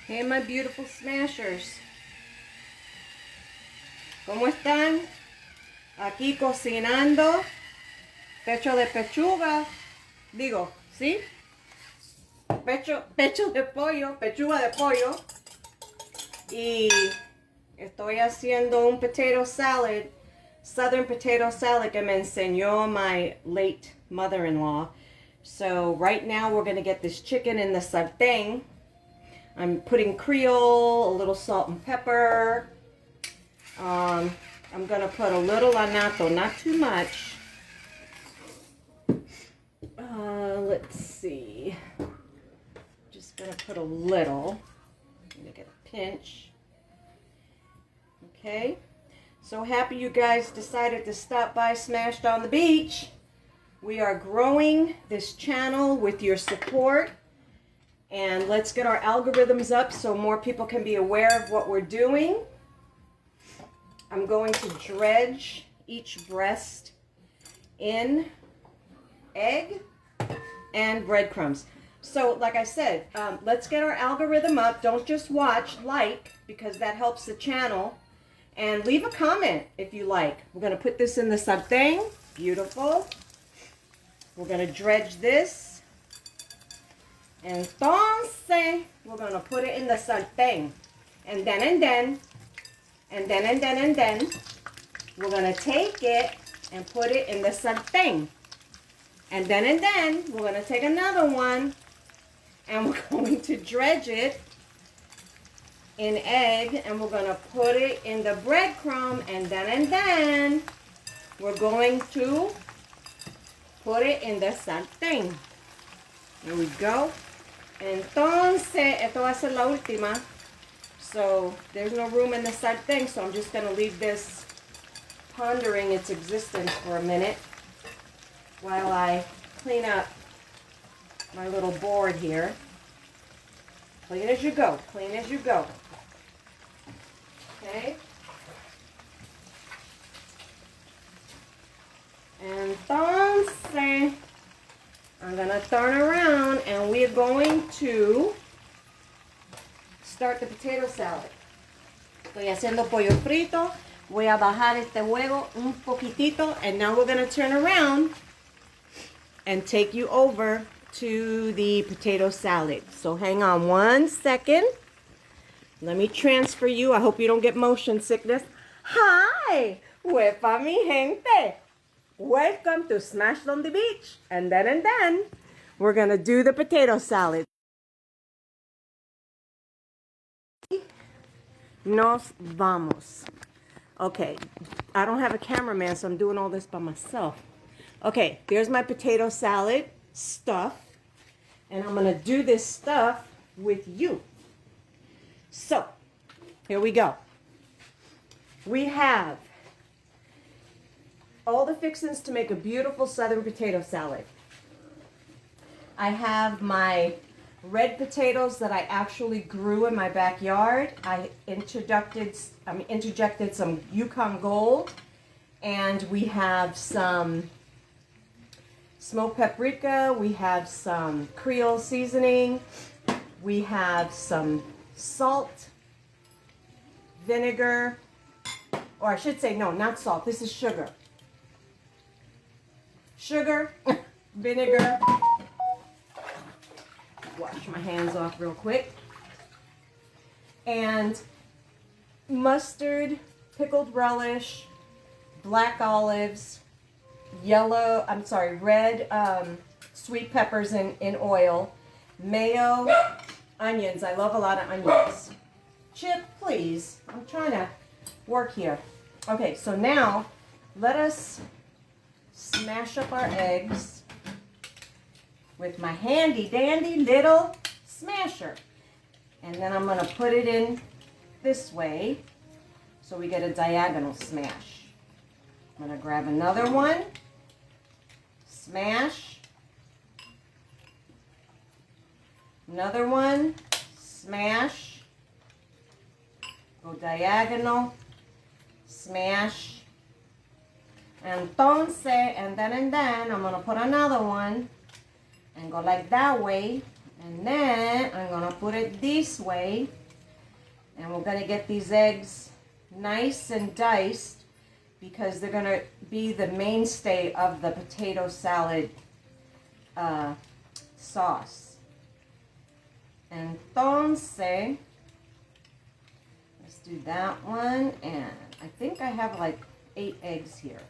Hey, my beautiful smashers. ¿Cómo están? Aquí cocinando pecho de pechuga. Digo, ¿sí? Pecho de pollo, pechuga de pollo. Y estoy haciendo un potato salad, southern potato salad que me enseñó my late mother-in-law. So right now we're going to get this chicken in the sartén. I'm putting Creole, a little salt and pepper. I'm going to put a little anato, not too much. Let's see. Just going to put a little. I'm going to get a pinch. Okay. So happy you guys decided to stop by Smashed on the Beach. We are growing this channel with your support. And let's get our algorithms up so more people can be aware of what we're doing. I'm going to dredge each breast in egg and breadcrumbs. So like I said, let's get our algorithm up. Don't just watch, like, because that helps the channel. And leave a comment if you like. We're going to put this in the sartén. Beautiful. We're going to dredge this. Entonces, we're going to put it in the sartén. And then, we're going to take it and put it in the sartén. And then, we're going to take another one and we're going to dredge it in egg and we're going to put it in the breadcrumb. And then, we're going to put it in the sartén. There we go. Entonces, esto va a ser la última. So, there's no room in the sartén, so I'm just going to leave this pondering its existence for a minute while I clean up my little board here. Clean as you go. Clean as you go. Okay. Entonces, I'm going to turn around and we're going to start the potato salad. Estoy haciendo pollo frito. Voy a bajar este huevo un poquitito. And now we're going to turn around and take you over to the potato salad. So hang on one second. Let me transfer you. I hope you don't get motion sickness. Hi! Huepa mi gente! Welcome to Smashed on the Beach. And then, we're going to do the potato salad. Nos vamos. Okay, I don't have a cameraman, so I'm doing all this by myself. Okay, there's my potato salad stuff. And I'm going to do this stuff with you. So, here we go. We have all the fixings to make a beautiful southern potato salad. I have my red potatoes that I actually grew in my backyard. I interjected some Yukon Gold, and we have some smoked paprika, we have some Creole seasoning, we have some salt, vinegar, or I should say no, not salt, this is sugar. Sugar, vinegar, wash my hands off real quick, and mustard, pickled relish, black olives, red sweet peppers in oil, mayo, onions. I love a lot of onions. Chip, please. I'm trying to work here. Okay, so now let us smash up our eggs with my handy dandy little smasher. And then I'm going to put it in this way so we get a diagonal smash. I'm going to grab another one, smash, another one, smash, go diagonal, smash. Entonces, and then I'm going to put another one and go like that way. And then I'm going to put it this way And we're going to get these eggs nice and diced because they're going to be the mainstay of the potato salad sauce. Entonces, let's do that one. And I think I have like 8 eggs here.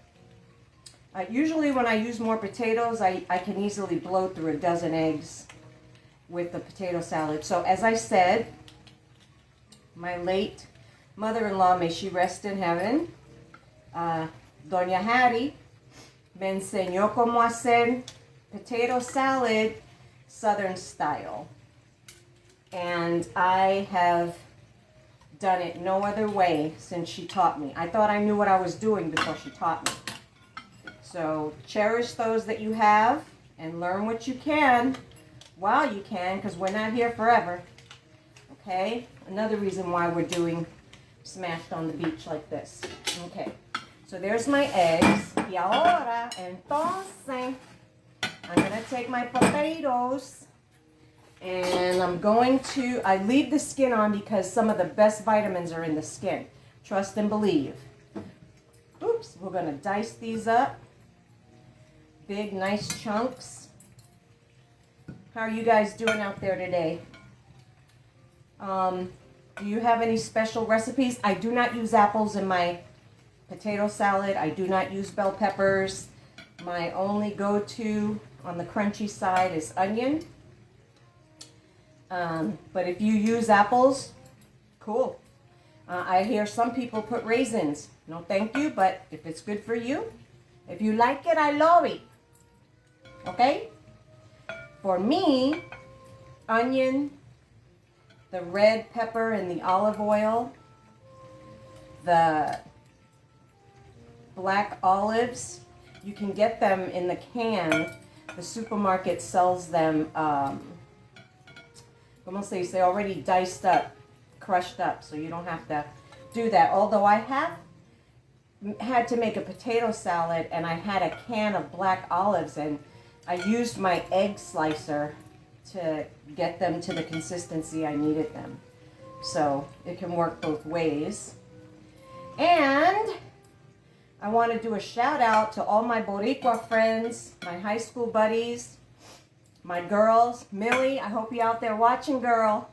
Usually when I use more potatoes, I can easily blow through a dozen eggs with the potato salad. So as I said, my late mother-in-law, may she rest in heaven, Doña Hattie, me enseñó cómo hacer potato salad Southern style. And I have done it no other way since she taught me. I thought I knew what I was doing before she taught me. So cherish those that you have and learn what you can while you can, because we're not here forever. Okay? Another reason why we're doing smashed on the beach like this. Okay. So there's my eggs. Y ahora, entonces, I'm going to take my potatoes and I'm going to, I leave the skin on because some of the best vitamins are in the skin. Trust and believe. Oops. We're going to dice these up. Big, nice chunks. How are you guys doing out there today? Do you have any special recipes? I do not use apples in my potato salad. I do not use bell peppers. My only go-to on the crunchy side is onion. But if you use apples, cool. I hear some people put raisins. No thank you, but if it's good for you, if you like it, I love it. Okay? For me, onion, the red pepper and the olive oil, the black olives, you can get them in the can. The supermarket sells them, como se dice, already diced up, crushed up, so you don't have to do that. Although I have had to make a potato salad and I had a can of black olives and I used my egg slicer to get them to the consistency I needed them. So it can work both ways. And I want to do a shout out to all my Boricua friends, my high school buddies, my girls. Millie, I hope you're out there watching, girl.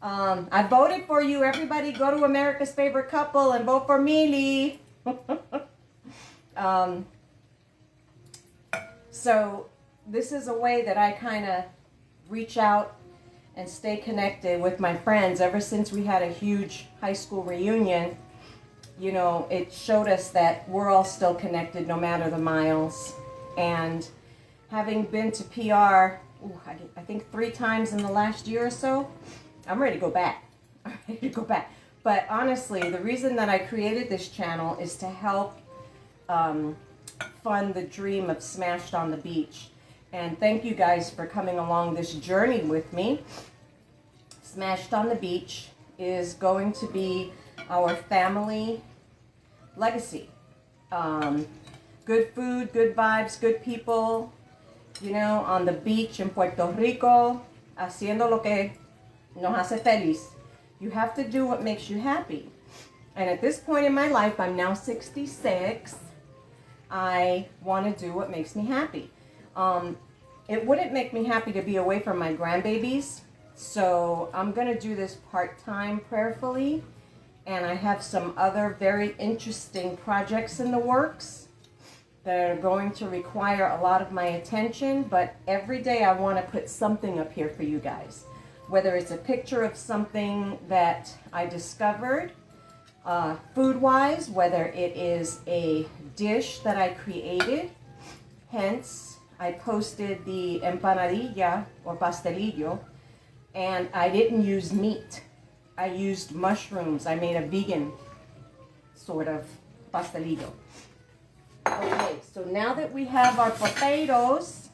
I voted for you. Everybody go to America's Favorite Couple and vote for Millie. So this is a way that I kind of reach out and stay connected with my friends. Ever since we had a huge high school reunion, you know, it showed us that we're all still connected no matter the miles. And having been to PR, I think 3 times in the last year or so, I'm ready to go back. I'm ready to go back. But honestly, the reason that I created this channel is to help fund the dream of Smashed on the Beach. And thank you guys for coming along this journey with me. Smashed on the Beach is going to be our family legacy. Good food, good vibes, good people, you know, on the beach in Puerto Rico, haciendo lo que nos hace feliz. You have to do what makes you happy. And at this point in my life, I'm now 66, I want to do what makes me happy. It wouldn't make me happy to be away from my grandbabies, so I'm going to do this part-time prayerfully, and I have some other very interesting projects in the works that are going to require a lot of my attention, but every day I want to put something up here for you guys, whether it's a picture of something that I discovered, food-wise, whether it is a dish that I created. Hence, I posted the empanadilla or pastelillo, and I didn't use meat. I used mushrooms. I made a vegan sort of pastelillo. Okay, so now that we have our potatoes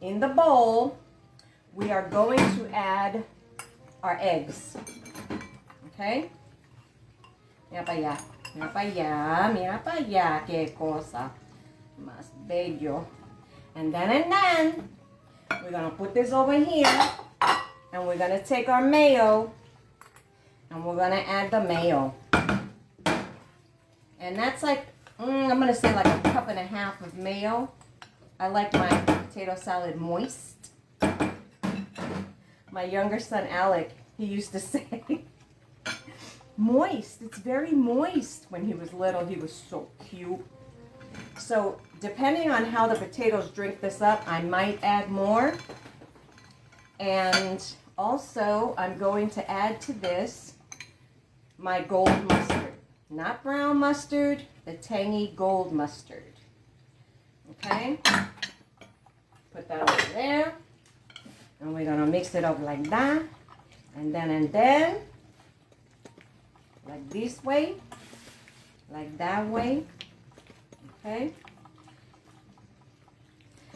in the bowl, we are going to add our eggs. Okay? Mira para allá, mira para allá, mira para allá, qué cosa más bello. And then, we're going to put this over here, and we're going to take our mayo, And we're going to add the mayo. And that's like, I'm going to say like a cup and a half of mayo. I like my potato salad moist. My younger son, Alec, he used to say, moist, it's very moist. When he was little, he was so cute. So depending on how the potatoes drink this up, I might add more. And also, I'm going to add to this my gold mustard. Not brown mustard, the tangy gold mustard. Okay? Put that over there. And we're going to mix it up like that. And then, like this way, like that way. Okay?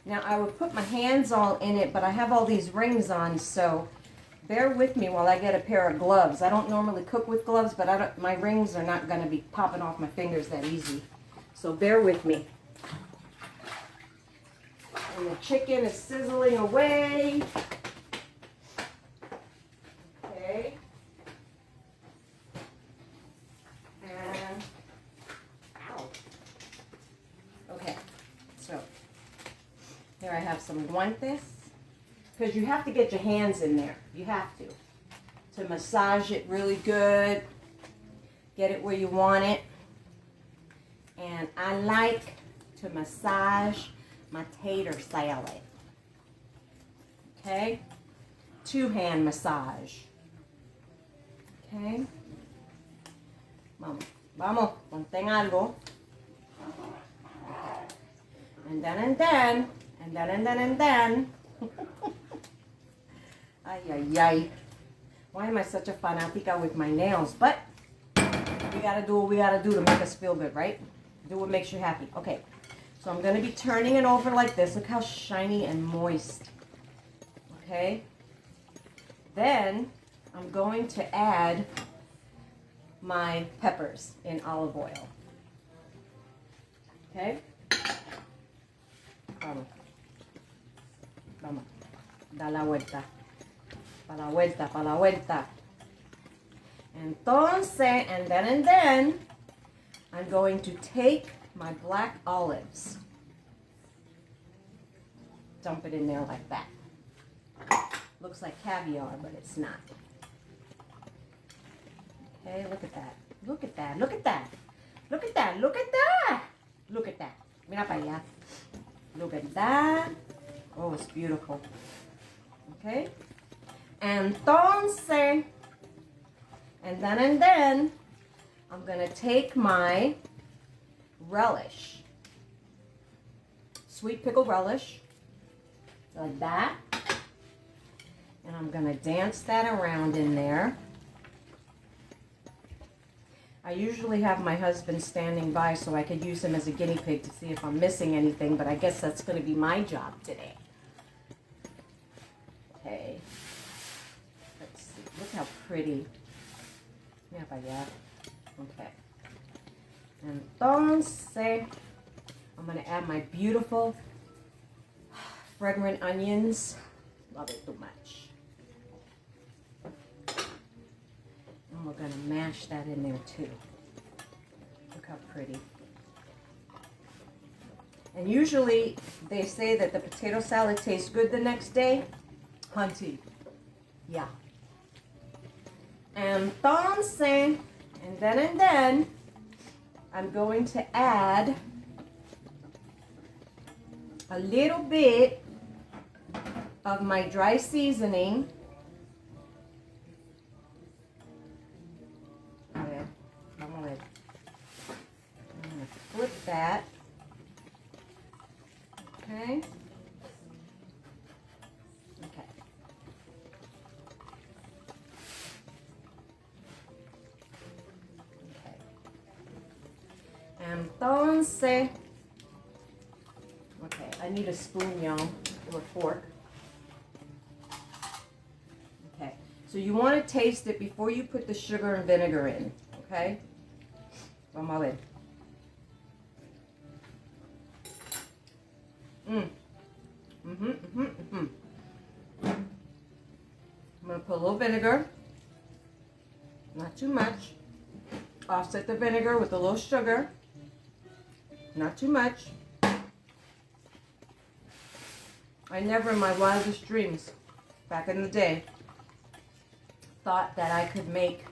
Now, I would put my hands all in it, but I have all these rings on, so bear with me while I get a pair of gloves. I don't normally cook with gloves, but my rings are not going to be popping off my fingers that easy. So bear with me. And the chicken is sizzling away. Okay. And, ow. Okay, so here I have some guantes. Because you have to get your hands in there. You have to massage it really good. Get it where you want it. And I like to massage my tater salad. Okay? 2-hand massage. Okay? Vamos. Vamos. Ponte algo. And then. Ay, ay, ay. Why am I such a fanatica with my nails? But we gotta do what we gotta do to make us feel good, right? Do what makes you happy. Okay, so I'm gonna be turning it over like this. Look how shiny and moist. Okay. Then I'm going to add my peppers in olive oil. Okay. Vamos. Vamos. Da la vuelta. Pa la vuelta, pa la vuelta. Entonces, and then, I'm going to take my black olives. Dump it in there like that. Looks like caviar, but it's not. Okay, look at that. Look at that. Look at that. Look at that. Look at that. Look at that. Mira para allá. Look at that. Oh, it's beautiful. Okay. Entonces, and then, I'm going to take my relish. Sweet pickled relish. Like that. And I'm going to dance that around in there. I usually have my husband standing by so I could use him as a guinea pig to see if I'm missing anything, but I guess that's going to be my job today. Okay. Let's see. Look how pretty. Mira para allá. Okay. Entonces, I'm going to add my beautiful fragrant onions. Love it too much. And we're going to mash that in there too. Look how pretty. And usually they say that the potato salad tastes good the next day. Hunty. Yeah. Entonces, and then, I'm going to add a little bit of my dry seasoning. I'm going to flip that. Okay. Okay. Okay. Entonces, okay, I need a spoon, y'all, or a fork. Okay, so you want to taste it before you put the sugar and vinegar in, okay? Vamos a ver. I'm going to put a little vinegar. Not Not too much. Offset the vinegar with a little sugar. Not too much. I never in my wildest dreams, back in the day, thought that I could make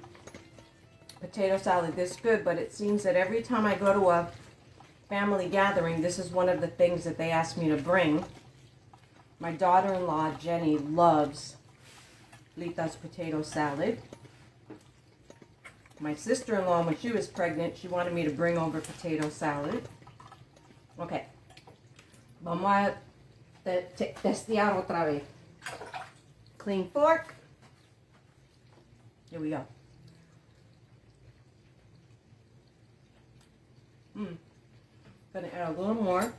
potato salad this good, but it seems that every time I go to a family gathering, this is one of the things that they ask me to bring. My daughter-in-law, Jenny, loves Lita's potato salad. My sister-in-law, when she was pregnant, she wanted me to bring over potato salad. Okay. Vamos a testear otra vez. Clean fork. Here we go. Gonna add a little more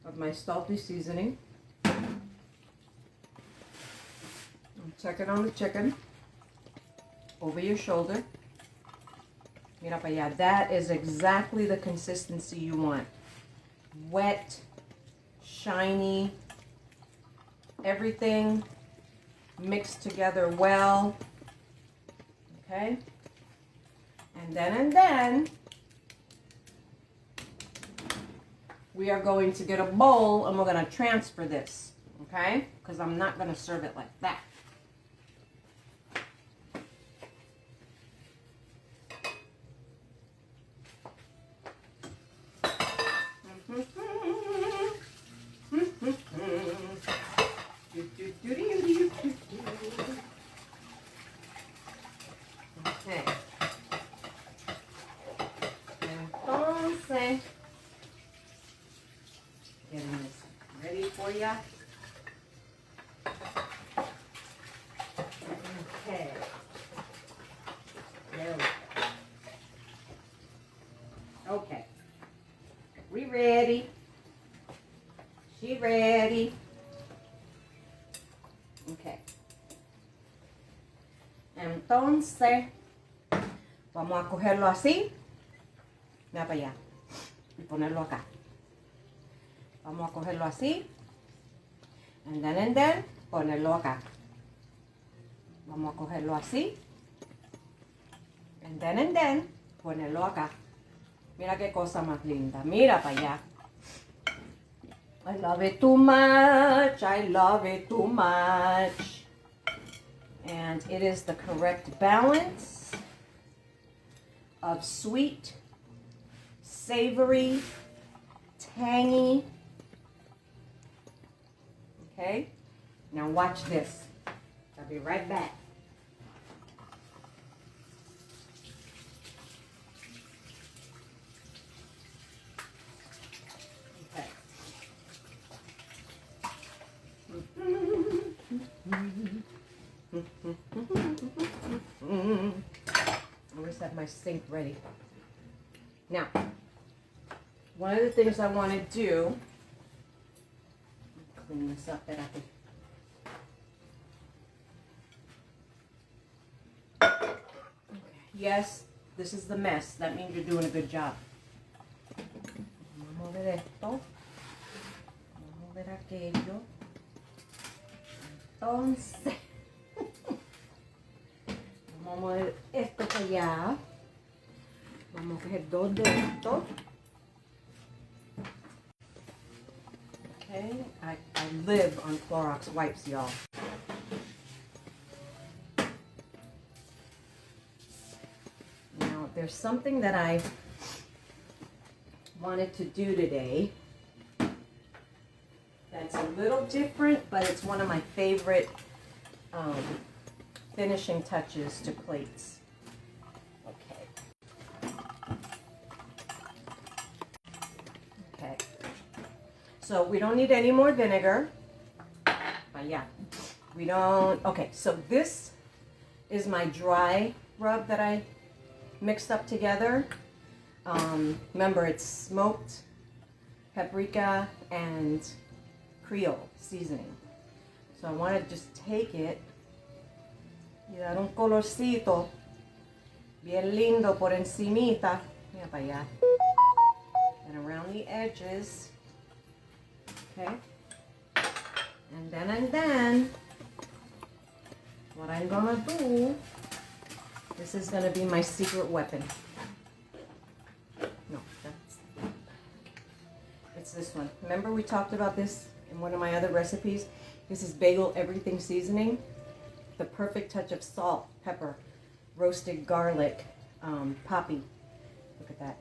of my salty seasoning. Check it on the chicken. Over your shoulder. Mira para allá. That is exactly the consistency you want. Wet, shiny, everything mixed together well. Okay? And then we are going to get a bowl and we're going to transfer this. Okay? Because I'm not going to serve it like that. Okay. Entonces, getting this ready for you. Okay. There we go. Okay. We ready? She ready? Okay. Entonces, vamos a cogerlo así. Mira para allá. Y ponerlo acá. Vamos a cogerlo así. And then, ponerlo acá. Vamos a cogerlo así. And then, ponerlo acá. Mira qué cosa más linda. Mira para allá. I love it too much. I love it too much. And it is the correct balance of sweet, savory, tangy. Okay? Now watch this. I'll be right back. I always have my sink ready. Now, one of the things I want to do, clean this up that I can. Okay. Yes, this is the mess. That means you're doing a good job. Vamos a ver esto. Vamos a ver aquello. Entonces, vamos a mover esto para allá. Vamos a coger dos de estos. Okay, I live on Clorox wipes, y'all. Now, there's something that I wanted to do today that's a little different, but it's one of my favorite finishing touches to plates. Okay. So we don't need any more vinegar. Yeah. We don't. Okay, so this is my dry rub that I mixed up together. Remember, it's smoked paprika and Creole seasoning. So I want to just take it y dar un colorcito bien lindo por encimita. Mira para allá. And around the edges. Okay. And then, what I'm gonna do This is going to be my secret weapon. No, it's this one. Remember we talked about this in one of my other recipes? This is bagel everything seasoning. The perfect touch of salt, pepper, roasted garlic, poppy. Look at that.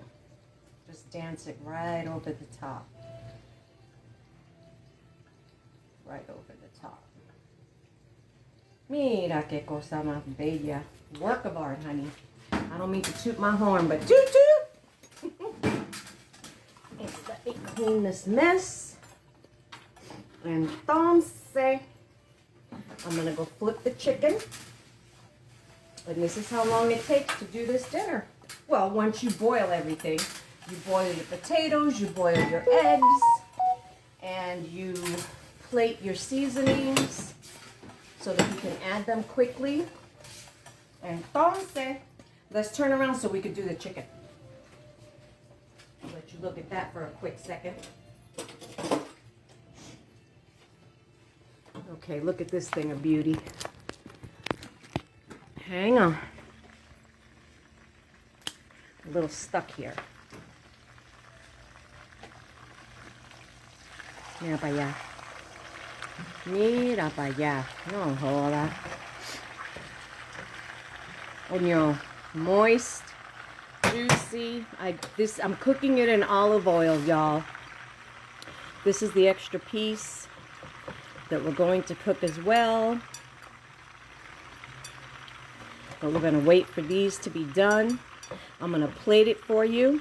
Just dance it right over the top. Right over the top. Mira que cosa más bella. Work of art, honey. I don't mean to toot my horn, but toot toot! Let me clean this mess. Entonces, I'm gonna go flip the chicken. And this is how long it takes to do this dinner. Well, once you boil everything, you boil your potatoes, you boil your eggs, and you plate your seasonings so that you can add them quickly. Entonces, let's turn around so we could do the chicken. I'll let you look at that for a quick second. Okay, look at this thing of beauty. Hang on. A little stuck here. Mira para allá. Mira para allá. No joda. Coño. Moist, juicy. I'm cooking it in olive oil, y'all. This is the extra piece that we're going to cook as well. But we're going to wait for these to be done. I'm going to plate it for you.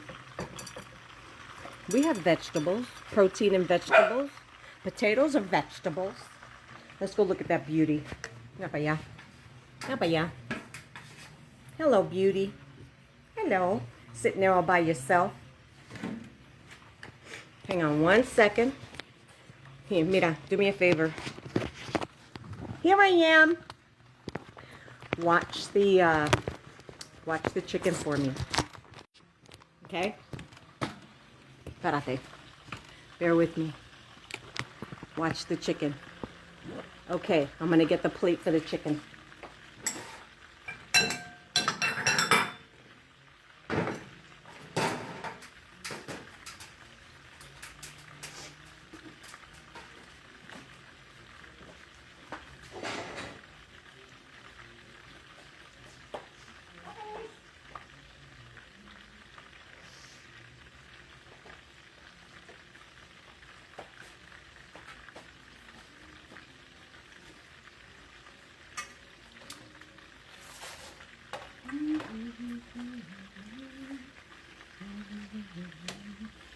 We have vegetables, protein and vegetables. Potatoes are vegetables. Let's go look at that beauty. Napaya. Napaya. Hello, beauty. Hello. Sitting there all by yourself. Hang on one second. Here, mira, do me a favor. Here I am. Watch the chicken for me. Okay? Espérate. Bear with me. Watch the chicken. Okay, I'm going to get the plate for the chicken.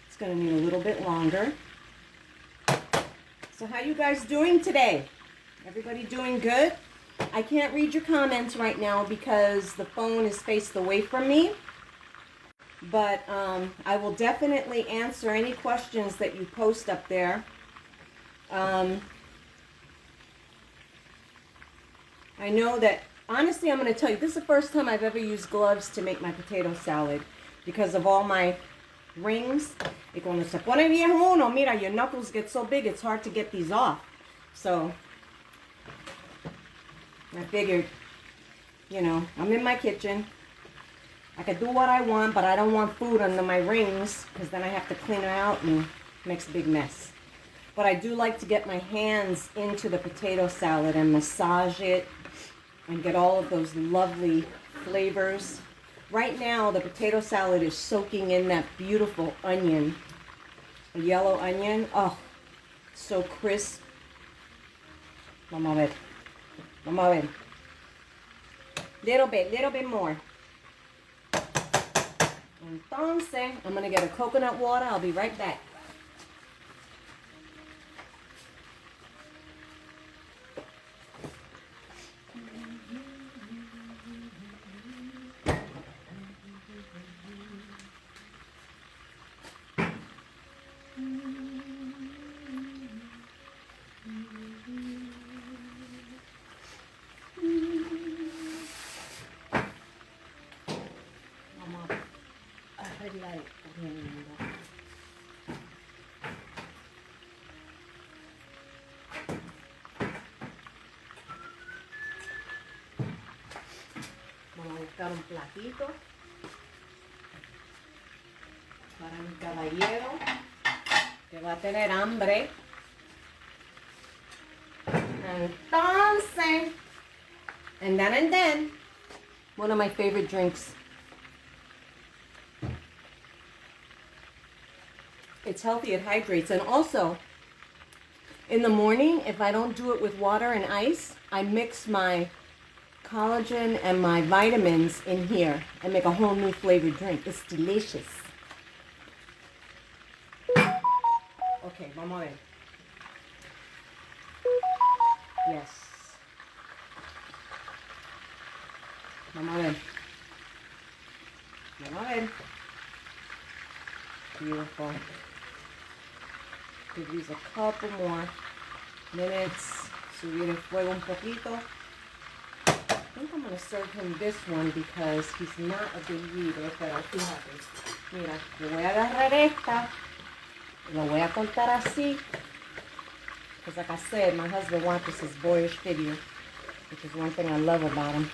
It's going to need a little bit longer. So how you guys doing today? Everybody doing good? I can't read your comments right now because the phone is faced away from me. But I will definitely answer any questions that you post up there. I know that, honestly, I'm going to tell you, this is the first time I've ever used gloves to make my potato salad because of all my rings. Y cuando se pone viejo uno, mira, your knuckles get so big, it's hard to get these off. So, I figured, you know, I'm in my kitchen. I can do what I want, but I don't want food under my rings because then I have to clean it out and it makes a big mess. But I do like to get my hands into the potato salad and massage it and get all of those lovely flavors. Right now, the potato salad is soaking in that beautiful onion, a yellow onion. Oh, so crisp. Vamos a ver. Vamos a ver. Little bit more. Entonces, I'm going to get a coconut water. I'll be right back. buscar un platito para mi caballero que va a tener hambre. Entonces, and then, one of my favorite drinks. It's healthy, it hydrates, and also, in the morning, if I don't do it with water and ice, I mix my collagen and my vitamins in here and make a whole new flavored drink. It's delicious. Okay, vamos a ver. Yes. Vamos a ver. Vamos a ver. Beautiful. Give these a couple more minutes. Subir el fuego un poquito. I think I'm going to serve him this one because he's not a big eater, pero fíjate. Mira, yo voy a agarrar esta. Lo voy a cortar así. Because like I said, my husband wants this his boyish figure, which is one thing I love about him.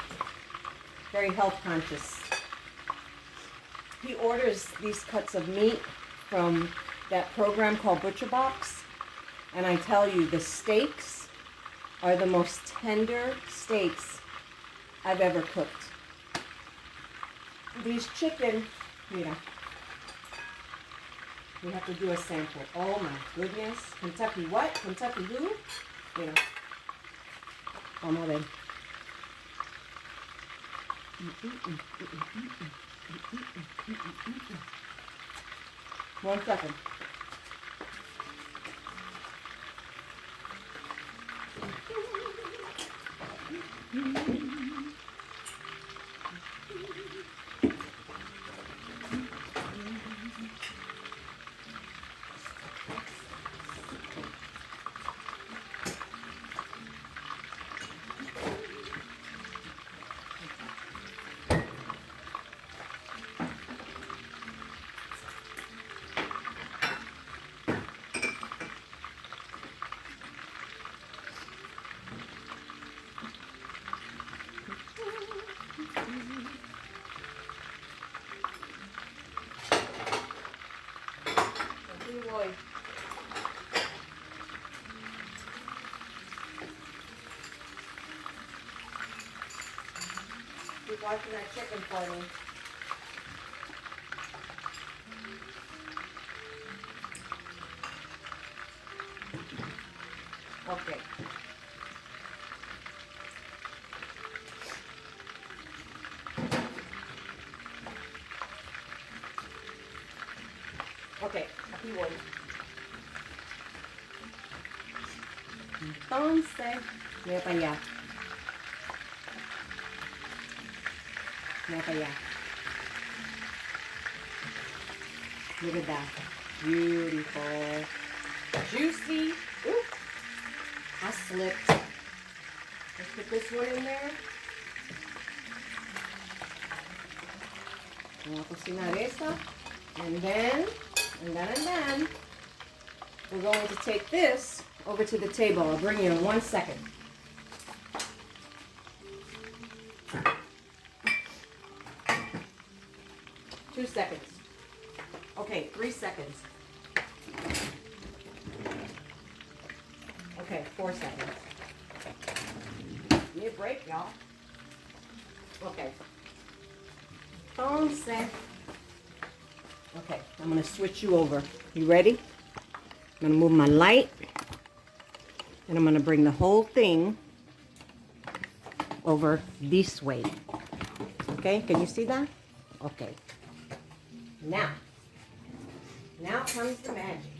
Very health conscious. He orders these cuts of meat from that program called Butcher Box. And I tell you, the steaks are the most tender steaks I've ever cooked. These chicken, mira, we have to do a sample. Oh my goodness. Kentucky what? Kentucky who? Mira. Vamos a ver. 1 second. Keep watching that chicken for me. Okay. Okay, aquí voy. Entonces, mira para allá. Mira para allá. Look at that. Beautiful. Juicy. Ooh, I slipped. Let's put this one in there. Vamos a cocinar esa. And then, we're going to take this over to the table. I'll bring you in 1 second. Two seconds. Okay, 3 seconds. Okay, 4 seconds. Give me a break, y'all. Okay. Entonces. Okay, I'm going to switch you over. You ready? I'm going to move my light. And I'm going to bring the whole thing over this way. Okay, can you see that? Okay. Now comes the magic.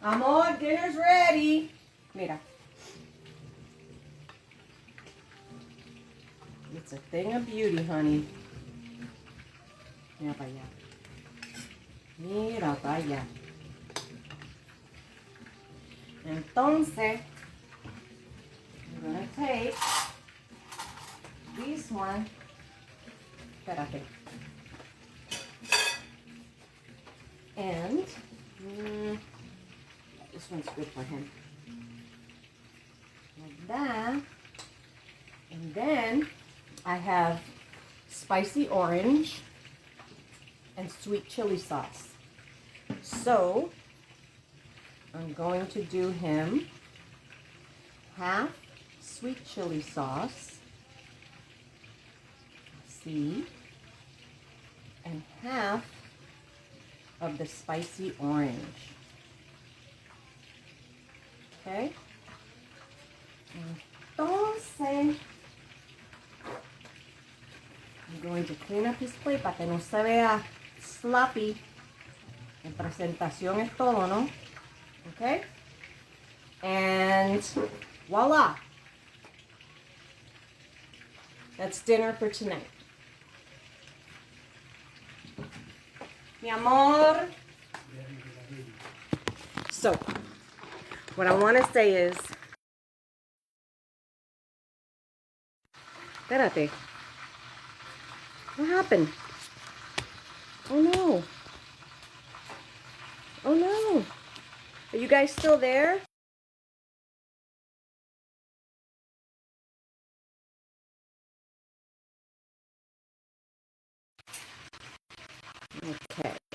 Amor, dinner's ready. Mira. It's a thing of beauty, honey. Mira para allá. Mira para allá. Entonces, I'm going to take this one. Espérate. And this one's good for him. Like that. And And then I have spicy orange and sweet chili sauce. So I'm going to do him half sweet chili sauce, see, and half of the spicy orange. Okay? Entonces, I'm going to clean up his plate para que no se vea sloppy. En presentación es todo, ¿no? Okay? And voila! That's dinner for tonight. Mi amor. So, what I want to say is, espérate. What happened? Oh no. Oh no. Are you guys still there? Okay.